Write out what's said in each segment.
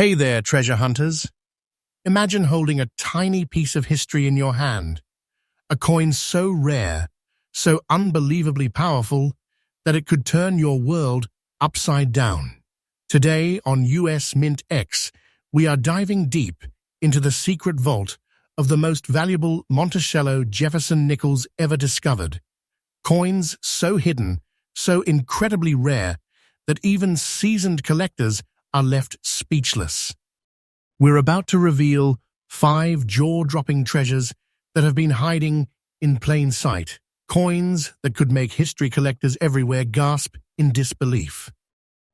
Hey there, treasure hunters. Imagine holding a tiny piece of history in your hand, a coin so rare, so unbelievably powerful that it could turn your world upside down. Today on US MintX, we are diving deep into the secret vault of the most valuable Monticello Jefferson nickels ever discovered. Coins so hidden, so incredibly rare, that even seasoned collectors are left speechless. We're about to reveal 5 jaw-dropping treasures that have been hiding in plain sight. Coins that could make history collectors everywhere gasp in disbelief.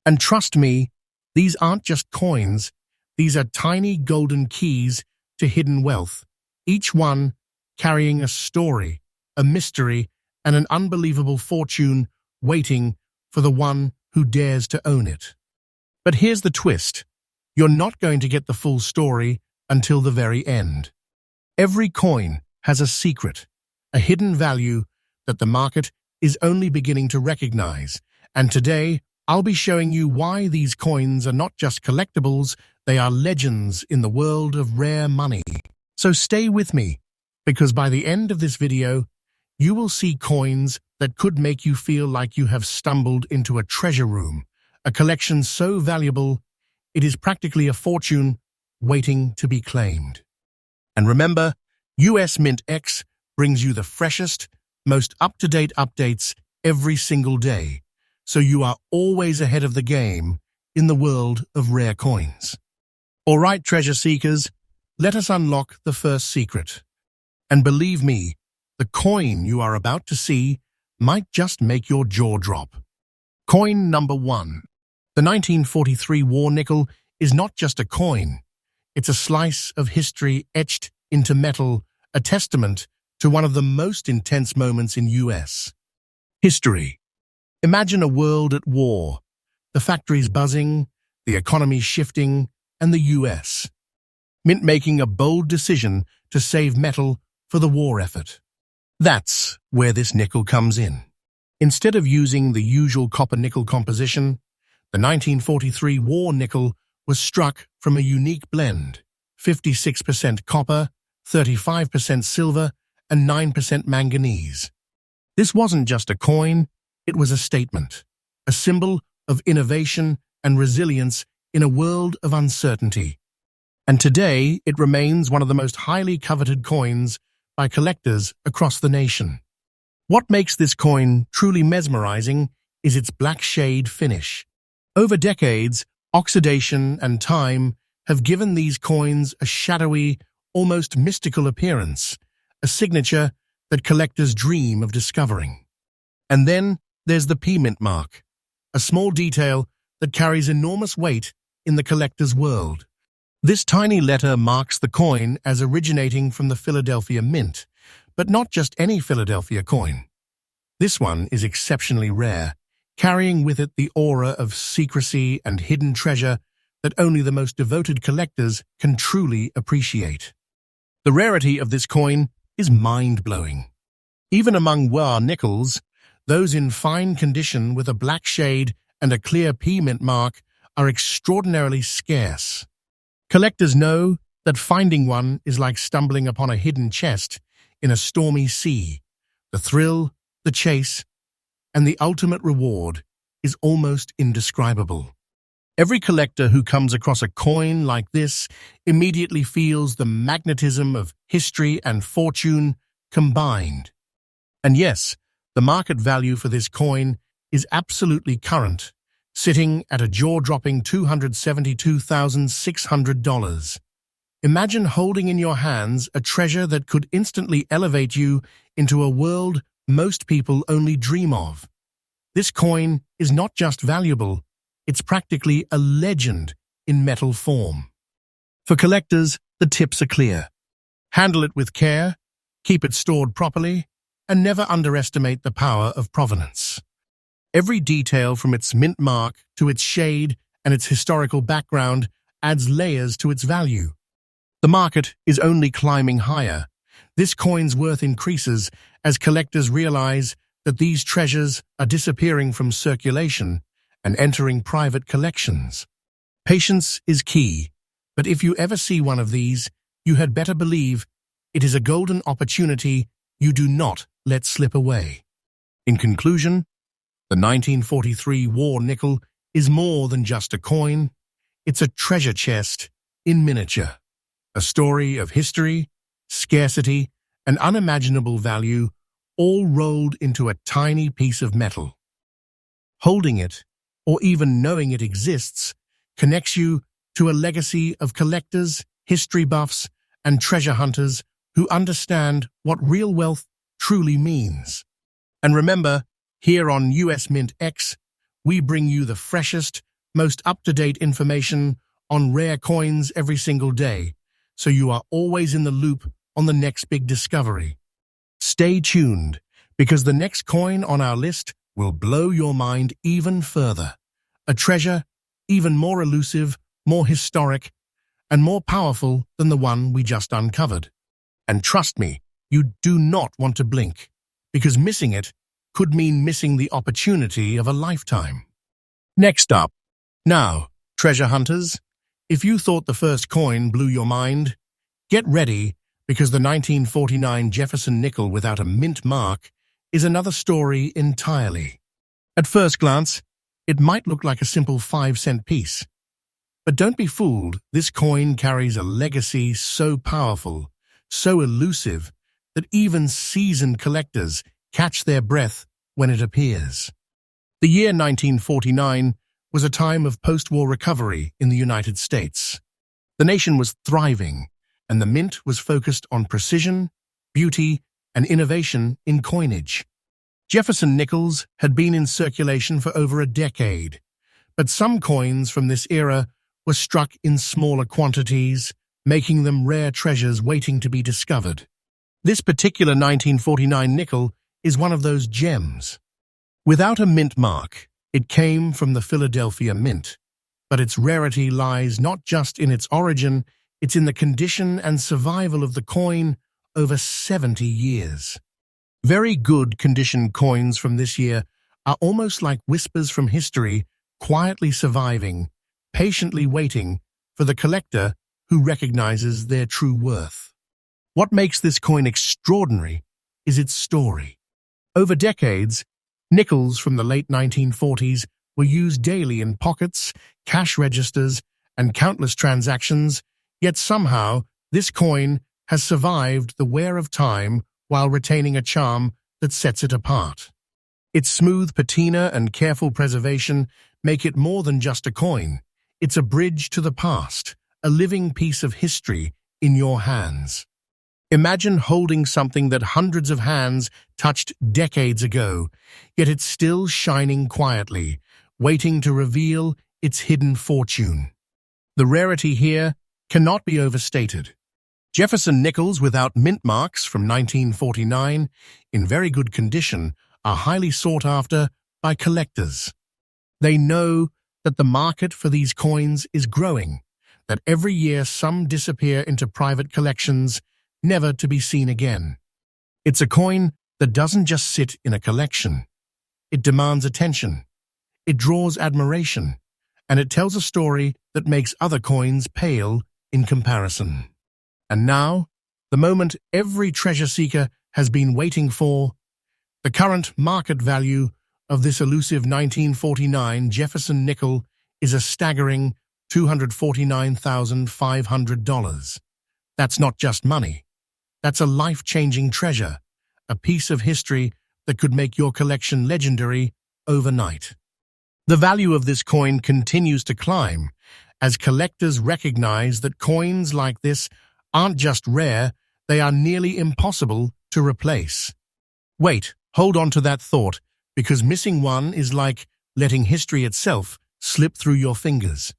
And trust me, these aren't just coins. These are tiny golden keys to hidden wealth, each one carrying a story, a mystery, and an unbelievable fortune waiting for the one who dares to own it. But here's the twist. You're not going to get the full story until the very end. Every coin has a secret, a hidden value that the market is only beginning to recognize. And today, I'll be showing you why these coins are not just collectibles, they are legends in the world of rare money. So stay with me, because by the end of this video, you will see coins that could make you feel like you have stumbled into a treasure room, a collection so valuable, it is practically a fortune waiting to be claimed. And remember, US MintX brings you the freshest, most up-to-date updates every single day, so you are always ahead of the game in the world of rare coins. All right, treasure seekers, let us unlock the first secret. And believe me, the coin you are about to see might just make your jaw drop. Coin number 1. The 1943 war nickel is not just a coin. It's a slice of history etched into metal, a testament to one of the most intense moments in US history. Imagine a world at war, the factories buzzing, the economy shifting, and the US Mint making a bold decision to save metal for the war effort. That's where this nickel comes in. Instead of using the usual copper-nickel composition, the 1943 war nickel was struck from a unique blend, 56% copper, 35% silver, and 9% manganese. This wasn't just a coin, it was a statement, a symbol of innovation and resilience in a world of uncertainty. And today, it remains one of the most highly coveted coins by collectors across the nation. What makes this coin truly mesmerizing is its black shade finish. Over decades, oxidation and time have given these coins a shadowy, almost mystical appearance, a signature that collectors dream of discovering. And then there's the P-mint mark, a small detail that carries enormous weight in the collector's world. This tiny letter marks the coin as originating from the Philadelphia Mint, but not just any Philadelphia coin. This one is exceptionally rare, carrying with it the aura of secrecy and hidden treasure that only the most devoted collectors can truly appreciate. The rarity of this coin is mind-blowing. Even among war nickels, those in fine condition with a black shade and a clear P-mint mark are extraordinarily scarce. Collectors know that finding one is like stumbling upon a hidden chest in a stormy sea. The thrill, the chase, and the ultimate reward is almost indescribable. Every collector who comes across a coin like this immediately feels the magnetism of history and fortune combined. And yes, the market value for this coin is absolutely current, sitting at a jaw-dropping $272,600. Imagine holding in your hands a treasure that could instantly elevate you into a world most people only dream of. This coin is not just valuable, it's practically a legend in metal form. For collectors, the tips are clear. Handle it with care, keep it stored properly, and never underestimate the power of provenance. Every detail from its mint mark to its shade and its historical background adds layers to its value. The market is only climbing higher. This coin's worth increases as collectors realize that these treasures are disappearing from circulation and entering private collections. Patience is key. But if you ever see one of these, you had better believe it is a golden opportunity you do not let slip away. In conclusion, the 1943 war nickel is more than just a coin. It's a treasure chest in miniature, a story of history, scarcity, and unimaginable value, all rolled into a tiny piece of metal. Holding it, or even knowing it exists, connects you to a legacy of collectors, history buffs, and treasure hunters who understand what real wealth truly means. And remember, here on US MintX, we bring you the freshest, most up-to-date information on rare coins every single day, so you are always in the loop on the next big discovery. Stay tuned, because the next coin on our list will blow your mind even further. A treasure even more elusive, more historic, and more powerful than the one we just uncovered. And trust me, you do not want to blink, because missing it could mean missing the opportunity of a lifetime. Next up. Now, treasure hunters, if you thought the first coin blew your mind, get ready, because the 1949 Jefferson nickel without a mint mark is another story entirely. At first glance, it might look like a simple 5-cent piece. But don't be fooled, this coin carries a legacy so powerful, so elusive, that even seasoned collectors catch their breath when it appears. The year 1949 was a time of post-war recovery in the United States. The nation was thriving, and the mint was focused on precision, beauty, and innovation in coinage. Jefferson nickels had been in circulation for over a decade, but some coins from this era were struck in smaller quantities, making them rare treasures waiting to be discovered. This particular 1949 nickel is one of those gems. Without a mint mark, it came from the Philadelphia Mint, but its rarity lies not just in its origin, it's in the condition and survival of the coin over 70 years. Very good condition coins from this year are almost like whispers from history, quietly surviving, patiently waiting for the collector who recognizes their true worth. What makes this coin extraordinary is its story. Over decades, nickels from the late 1940s were used daily in pockets, cash registers, and countless transactions, yet somehow this coin has survived the wear of time while retaining a charm that sets it apart. Its smooth patina and careful preservation make it more than just a coin. It's a bridge to the past, a living piece of history in your hands. Imagine holding something that hundreds of hands touched decades ago, yet it's still shining quietly, waiting to reveal its hidden fortune. The rarity here cannot be overstated. Jefferson nickels without mint marks from 1949, in very good condition, are highly sought after by collectors. They know that the market for these coins is growing, that every year some disappear into private collections, never to be seen again. It's a coin that doesn't just sit in a collection. It demands attention. It draws admiration, and it tells a story that makes other coins pale in comparison. And now, the moment every treasure seeker has been waiting for, the current market value of this elusive 1949 Jefferson nickel is a staggering $249,500. That's not just money. That's a life-changing treasure, a piece of history that could make your collection legendary overnight. The value of this coin continues to climb as collectors recognize that coins like this aren't just rare, they are nearly impossible to replace. Wait, hold on to that thought, because missing one is like letting history itself slip through your fingers.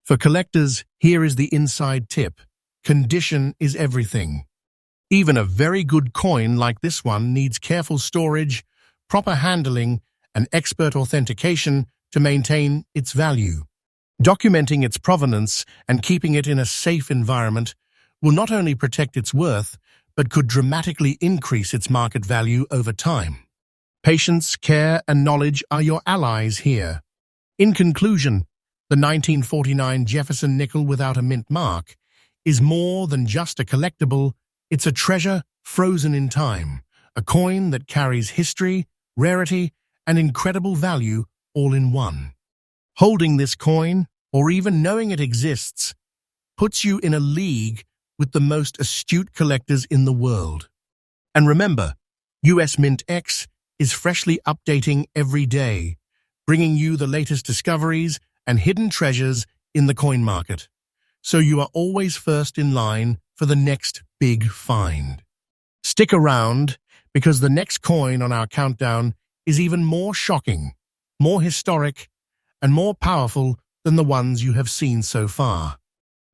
For collectors, here is the inside tip. Condition is everything. Even a very good coin like this one needs careful storage, proper handling, and expert authentication to maintain its value. Documenting its provenance and keeping it in a safe environment will not only protect its worth, but could dramatically increase its market value over time. Patience, care, and knowledge are your allies here. In conclusion, The 1949 Jefferson nickel without a mint mark is more than just a collectible, it's a treasure frozen in time, a coin that carries history, rarity, and incredible value all in one. Holding this coin, or even knowing it exists, puts you in a league with the most astute collectors in the world. And remember, US MintX is freshly updating every day, bringing you the latest discoveries and hidden treasures in the coin market, so you are always first in line for the next big find. Stick around, because the next coin on our countdown is even more shocking, more historic, and more powerful than the ones you have seen so far.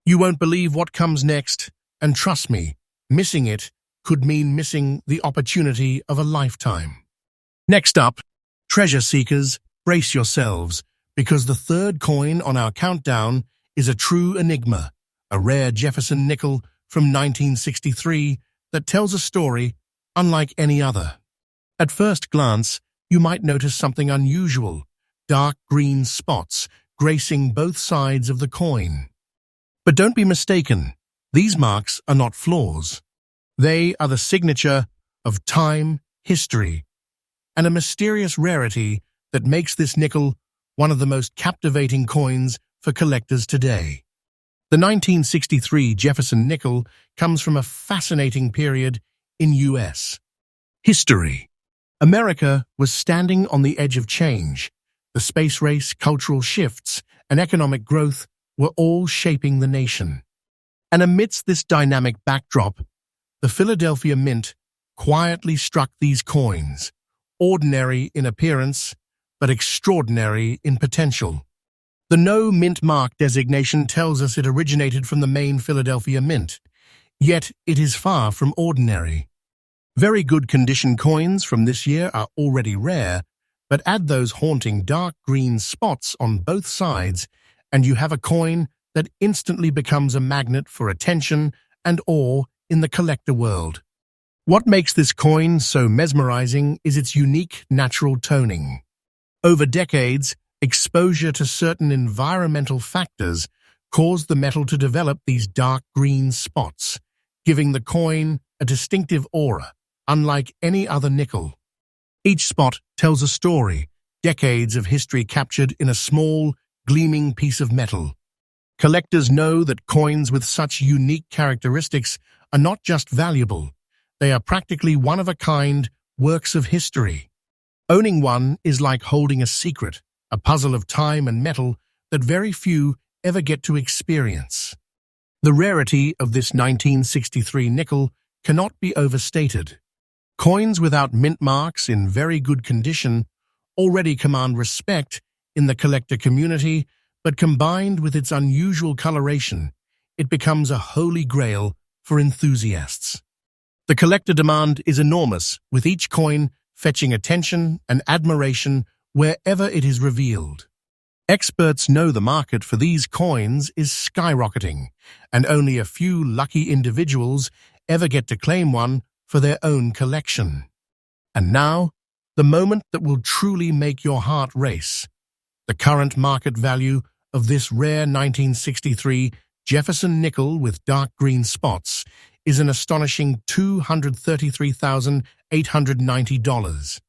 You won't believe what comes next, and trust me, missing it could mean missing the opportunity of a lifetime. Next up, treasure seekers, brace yourselves, because the third coin on our countdown is a true enigma, a rare Jefferson nickel from 1963 that tells a story unlike any other. At first glance, you might notice something unusual, dark green spots gracing both sides of the coin. But don't be mistaken, these marks are not flaws. They are the signature of time, history, and a mysterious rarity that makes this nickel one of the most captivating coins for collectors today. The 1963 Jefferson nickel comes from a fascinating period in US history. America was standing on the edge of change. The space race, cultural shifts, and economic growth were all shaping the nation. And amidst this dynamic backdrop, the Philadelphia Mint quietly struck these coins, ordinary in appearance, but extraordinary in potential. The no mint mark designation tells us it originated from the main Philadelphia Mint, yet it is far from ordinary. Very good condition coins from this year are already rare, but add those haunting dark green spots on both sides, and you have a coin that instantly becomes a magnet for attention and awe in the collector world. What makes this coin so mesmerizing is its unique natural toning. Over decades, exposure to certain environmental factors caused the metal to develop these dark green spots, giving the coin a distinctive aura, unlike any other nickel. Each spot tells a story, decades of history captured in a small, gleaming piece of metal. Collectors know that coins with such unique characteristics are not just valuable, they are practically one-of-a-kind works of history. Owning one is like holding a secret, a puzzle of time and metal that very few ever get to experience. The rarity of this 1963 nickel cannot be overstated. Coins without mint marks in very good condition already command respect in the collector community, but combined with its unusual coloration, it becomes a holy grail for enthusiasts. The collector demand is enormous, with each coin fetching attention and admiration wherever it is revealed. Experts know the market for these coins is skyrocketing, and only a few lucky individuals ever get to claim one for their own collection. And now, the moment that will truly make your heart race. The current market value of this rare 1963 Jefferson nickel with dark green spots is an astonishing $233,890.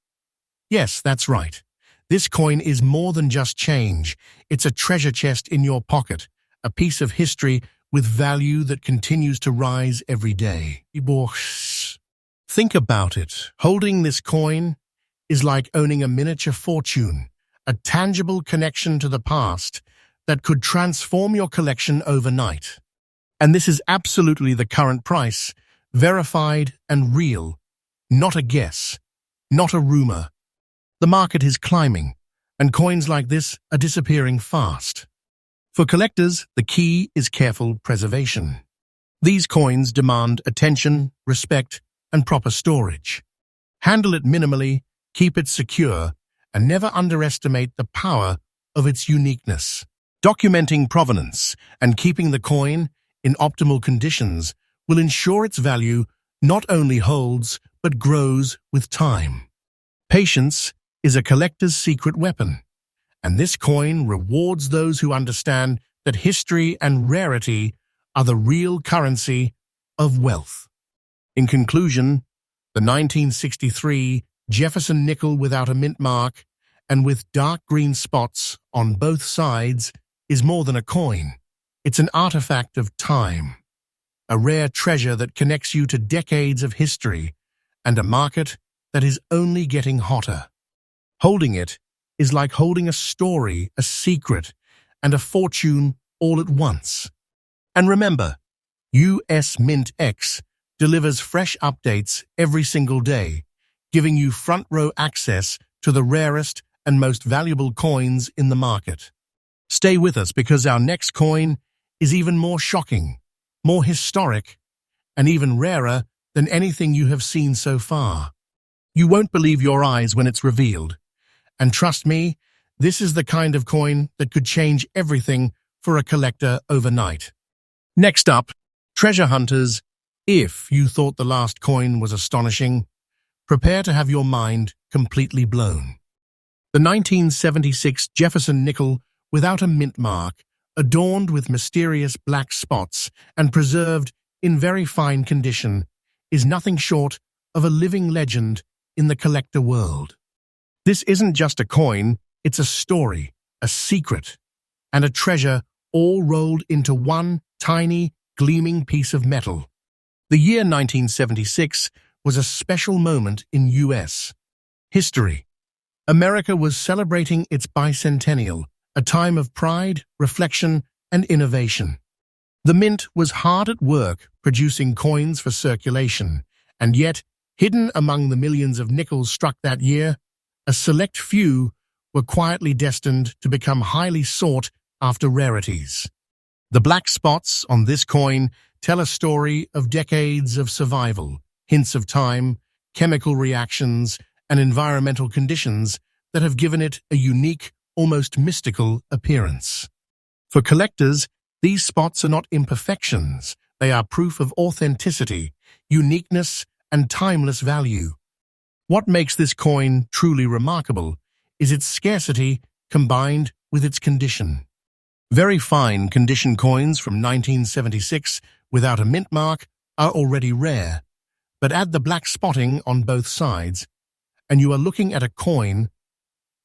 Yes, that's right. This coin is more than just change. It's a treasure chest in your pocket, a piece of history with value that continues to rise every day. Think about it. Holding this coin is like owning a miniature fortune, a tangible connection to the past that could transform your collection overnight. And this is absolutely the current price, verified and real, not a guess, not a rumor. The market is climbing, and coins like this are disappearing fast. For collectors, the key is careful preservation. These coins demand attention, respect, and proper storage. Handle it minimally, keep it secure, and never underestimate the power of its uniqueness. Documenting provenance and keeping the coin in optimal conditions will ensure its value not only holds but grows with time. Patience is a collector's secret weapon, And this coin rewards those who understand that history and rarity are the real currency of wealth. In conclusion, the 1963 Jefferson nickel without a mint mark and with dark green spots on both sides is more than a coin. It's an artifact of time, a rare treasure that connects you to decades of history and a market that is only getting hotter. Holding it is like holding a story, a secret, and a fortune all at once. And remember, US MintX delivers fresh updates every single day, giving you front-row access to the rarest and most valuable coins in the market. Stay with us because our next coin is even more shocking, more historic, and even rarer than anything you have seen so far. You won't believe your eyes when it's revealed. And trust me, this is the kind of coin that could change everything for a collector overnight. Next up, treasure hunters, if you thought the last coin was astonishing, prepare to have your mind completely blown. The 1976 Jefferson nickel without a mint mark, adorned with mysterious black spots and preserved in very fine condition, is nothing short of a living legend in the collector world. This isn't just a coin, it's a story, a secret, and a treasure all rolled into one tiny, gleaming piece of metal. The year 1976 was a special moment in US history. America was celebrating its bicentennial, a time of pride, reflection, and innovation. The mint was hard at work producing coins for circulation, and yet, hidden among the millions of nickels struck that year, a select few were quietly destined to become highly sought after rarities. The black spots on this coin tell a story of decades of survival, hints of time, chemical reactions, and environmental conditions that have given it a unique, almost mystical appearance. For collectors, these spots are not imperfections, they are proof of authenticity, uniqueness, and timeless value. What makes this coin truly remarkable is its scarcity combined with its condition. Very fine condition coins from 1976 without a mint mark are already rare, but add the black spotting on both sides, and you are looking at a coin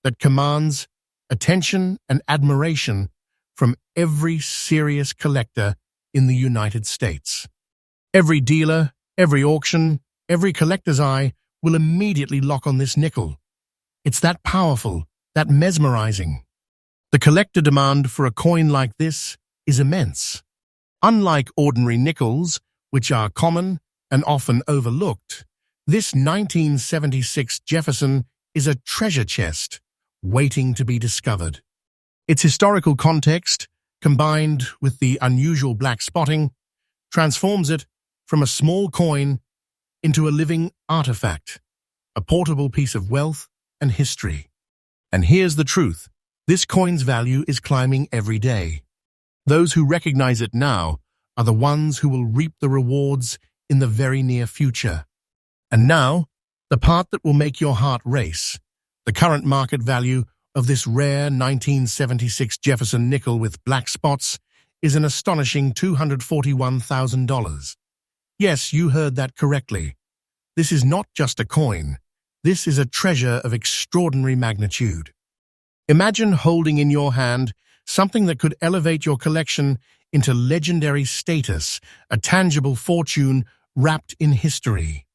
that commands attention and admiration from every serious collector in the United States. Every dealer, every auction, every collector's eye will immediately lock on this nickel. It's that powerful, that mesmerizing. The collector demand for a coin like this is immense. Unlike ordinary nickels, which are common and often overlooked, this 1976 Jefferson is a treasure chest waiting to be discovered. Its historical context, combined with the unusual black spotting, transforms it from a small coin into a living artifact, a portable piece of wealth and history. And here's the truth. This coin's value is climbing every day. Those who recognize it now are the ones who will reap the rewards in the very near future. And now, the part that will make your heart race. The current market value of this rare 1976 Jefferson nickel with black spots is an astonishing $241,000. Yes, you heard that correctly. This is not just a coin. This is a treasure of extraordinary magnitude. Imagine holding in your hand something that could elevate your collection into legendary status, a tangible fortune wrapped in history.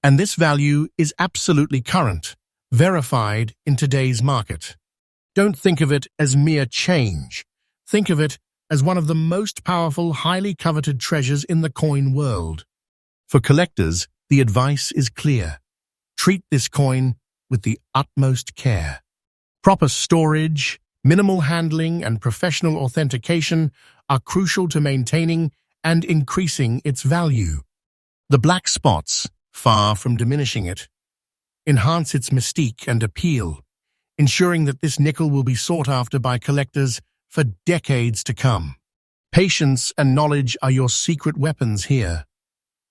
And this value is absolutely current, verified in today's market. Don't think of it as mere change. Think of it as one of the most powerful, highly coveted treasures in the coin world. For collectors, the advice is clear. Treat this coin with the utmost care. Proper storage, minimal handling, and professional authentication are crucial to maintaining and increasing its value. The black spots, far from diminishing it, enhance its mystique and appeal, ensuring that this nickel will be sought after by collectors for decades to come. Patience and knowledge are your secret weapons here.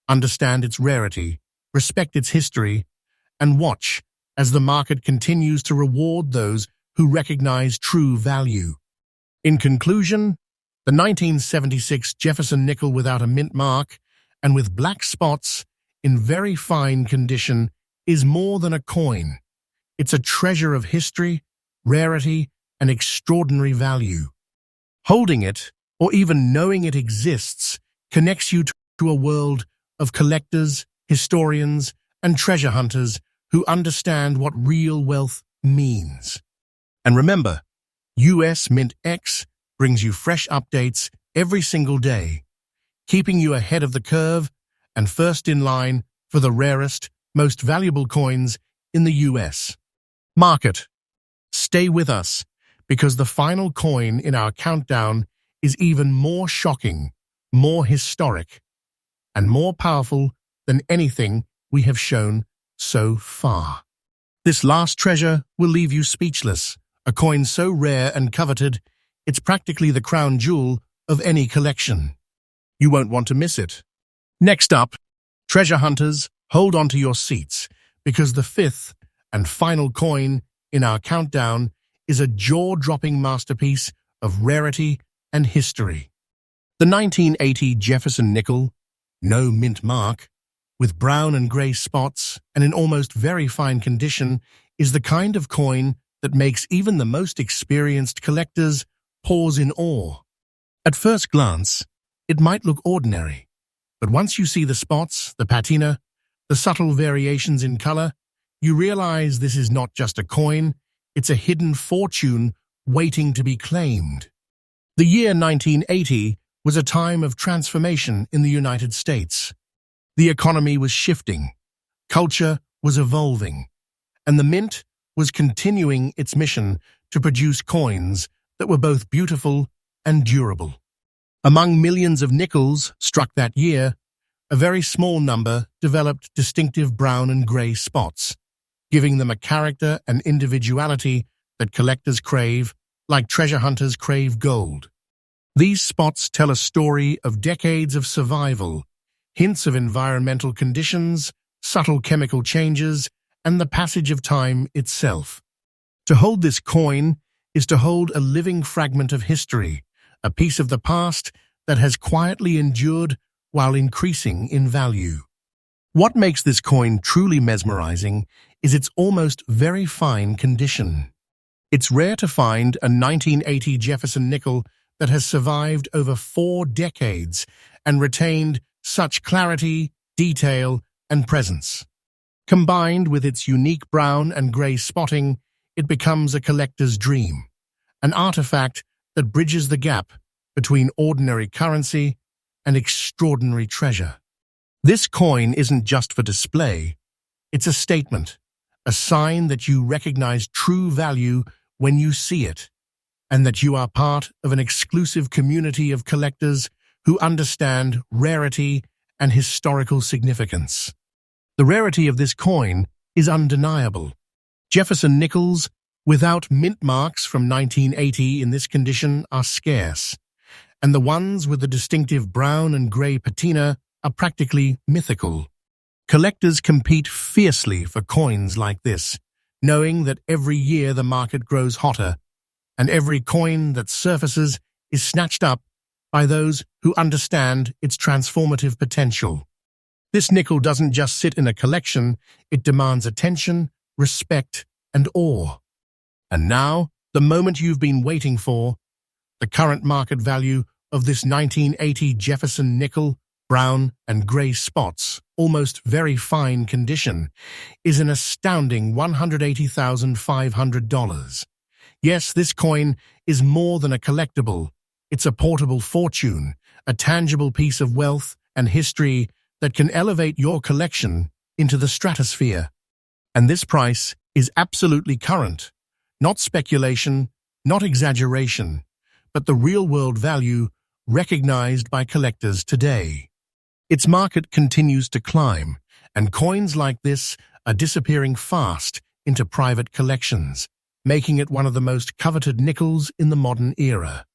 Understand its rarity, respect its history, and watch as the market continues to reward those who recognize true value. In conclusion, the 1976 Jefferson nickel without a mint mark and with black spots in very fine condition is more than a coin. It's a treasure of history, rarity, and extraordinary value. Holding it, or even knowing it exists, connects you to a world of collectors, historians, and treasure hunters who understand what real wealth means. And remember, US MintX brings you fresh updates every single day, keeping you ahead of the curve and first in line for the rarest, most valuable coins in the US market. Stay with us, because the final coin in our countdown is even more shocking, more historic, and more powerful than anything we have shown so far. This last treasure will leave you speechless, a coin so rare and coveted, it's practically the crown jewel of any collection. You won't want to miss it. Next up, treasure hunters, hold on to your seats, because the fifth and final coin in our countdown is a jaw-dropping masterpiece of rarity and history. The 1980 Jefferson nickel, no mint mark, with brown and grey spots and in almost very fine condition, is the kind of coin that makes even the most experienced collectors pause in awe. At first glance, it might look ordinary, but once you see the spots, the patina, the subtle variations in color, you realize this is not just a coin, it's a hidden fortune waiting to be claimed. The year 1980 was a time of transformation in the United States. The economy was shifting, culture was evolving, and the mint was continuing its mission to produce coins that were both beautiful and durable. Among millions of nickels struck that year, a very small number developed distinctive brown and grey spots, giving them a character and individuality that collectors crave, like treasure hunters crave gold. These spots tell a story of decades of survival, hints of environmental conditions, subtle chemical changes, and the passage of time itself. To hold this coin is to hold a living fragment of history, a piece of the past that has quietly endured while increasing in value. What makes this coin truly mesmerizing is its almost very fine condition. It's rare to find a 1980 Jefferson nickel that has survived over 4 decades and retained such clarity, detail, and presence. Combined with its unique brown and grey spotting, it becomes a collector's dream, an artifact that bridges the gap between ordinary currency and extraordinary treasure. This coin isn't just for display, it's a statement, a sign that you recognize true value when you see it, and that you are part of an exclusive community of collectors who understand rarity and historical significance. The rarity of this coin is undeniable. Jefferson nickels without mint marks from 1980 in this condition are scarce, and the ones with the distinctive brown and grey patina are practically mythical. Collectors compete fiercely for coins like this, knowing that every year the market grows hotter, and every coin that surfaces is snatched up by those who understand its transformative potential. This nickel doesn't just sit in a collection, it demands attention, respect, and awe. And now, the moment you've been waiting for, the current market value of this 1980 Jefferson nickel, brown and grey spots, almost very fine condition, is an astounding $180,500. Yes, this coin is more than a collectible. It's a portable fortune, a tangible piece of wealth and history that can elevate your collection into the stratosphere. And this price is absolutely current, not speculation, not exaggeration, but the real-world value recognized by collectors today. Its market continues to climb, and coins like this are disappearing fast into private collections, making it one of the most coveted nickels in the modern era.